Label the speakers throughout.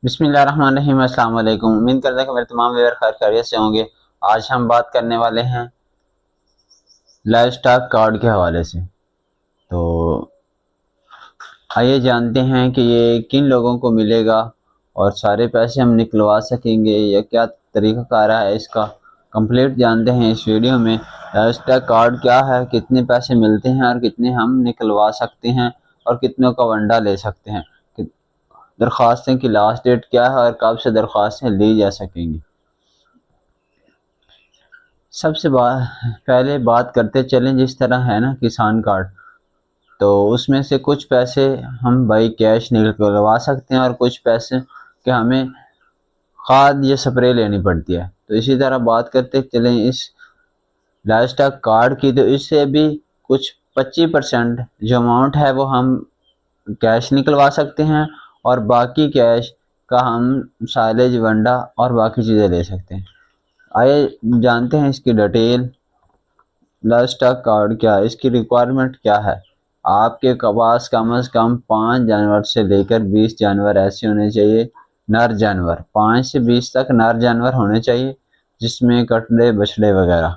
Speaker 1: بسم اللہ الرحمن الرحیم۔ السلام علیکم۔ امید کرتا ہوں کہ میرے تمام ویور خیر خیریت سے ہوں گے۔ آج ہم بات کرنے والے ہیں لائف سٹاک کارڈ کے حوالے سے۔ تو آئیے جانتے ہیں کہ یہ کن لوگوں کو ملے گا اور سارے پیسے ہم نکلوا سکیں گے یا کیا طریقہ کار ہے اس کا، کمپلیٹ جانتے ہیں اس ویڈیو میں۔ لائف سٹاک کارڈ کیا ہے، کتنے پیسے ملتے ہیں اور کتنے ہم نکلوا سکتے ہیں اور کتنوں کا ونڈا لے سکتے ہیں، درخواستیں کی لاسٹ ڈیٹ کیا ہے اور کب سے درخواستیں لی جا سکیں گی۔ سب سے پہلے بات کرتے چلیں، جس طرح ہے نا کسان کارڈ، تو اس میں سے کچھ پیسے ہم بائی کیش نکلوا سکتے ہیں اور کچھ پیسے کہ ہمیں کھاد یا سپرے لینی پڑتی ہے۔ تو اسی طرح بات کرتے چلیں اس لائف سٹاک کارڈ کی، تو اس سے بھی کچھ 25% جو اماؤنٹ ہے وہ ہم کیش نکلوا سکتے ہیں اور باقی کیش کا ہم سائلیج ونڈا اور باقی چیزیں لے سکتے ہیں۔ آئے جانتے ہیں اس کی ڈیٹیل۔ لائف سٹاک کارڈ کیا ہے، اس کی ریکوائرمنٹ کیا ہے۔ آپ کے پاس کم از کم 5 جانور سے لے کر 20 جانور ایسے ہونے چاہیے، نر جانور 5 سے 20 تک نر جانور ہونے چاہیے، جس میں کٹڑے بچھڑے وغیرہ۔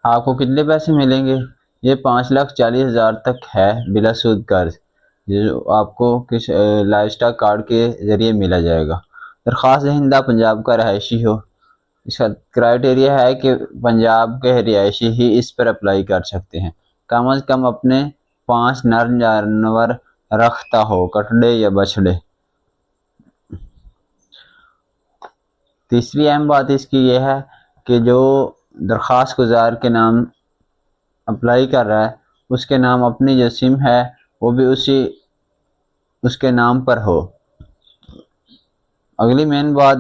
Speaker 1: آپ کو کتنے پیسے ملیں گے؟ یہ 5,40,000 تک ہے بلا سود قرض، جو آپ کو کس لائف سٹاک کارڈ کے ذریعے ملا جائے گا۔ درخواست دہندہ پنجاب کا رہائشی ہو۔ اس کا کرائٹیریا ہے کہ پنجاب کے رہائشی ہی اس پر اپلائی کر سکتے ہیں۔ کم از کم اپنے 5 نر جانور رکھتا ہو، کٹڑے یا بچھڑے۔ تیسری اہم بات اس کی یہ ہے کہ جو درخواست گزار کے نام اپلائی کر رہا ہے، اس کے نام اپنی جو سم ہے وہ بھی اس کے نام پر ہو۔ اگلی مین بات،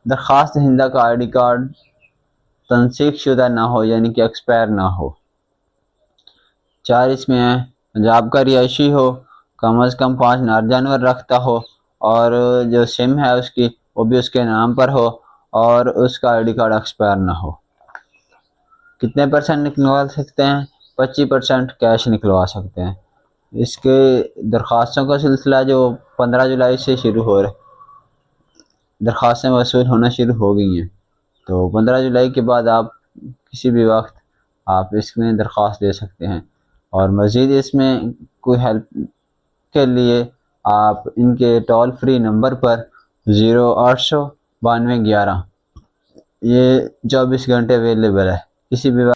Speaker 1: درخواست دہندہ کا آئی ڈی کارڈ تنسیخ شدہ نہ ہو، یعنی کہ ایکسپائر نہ ہو۔ 4 اس میں ہے، پنجاب کا رہائشی ہو، کم از کم 5 نر جانور رکھتا ہو اور جو سم ہے اس کی وہ بھی اس کے نام پر ہو اور اس کا آئی ڈی کارڈ ایکسپائر نہ ہو۔ کتنے % نکلوا سکتے ہیں؟ 25% کیش نکلوا سکتے ہیں۔ اس کے درخواستوں کا سلسلہ جو 15 جولائی سے شروع ہو رہا ہے، درخواستیں وصول ہونا شروع ہو گئی ہیں، تو 15 جولائی کے بعد آپ کسی بھی وقت آپ اس میں درخواست دے سکتے ہیں۔ اور مزید اس میں کوئی ہیلپ کے لیے آپ ان کے ٹول فری نمبر پر 0800 9211 یہ 24 گھنٹے اویلیبل ہے، کسی بھی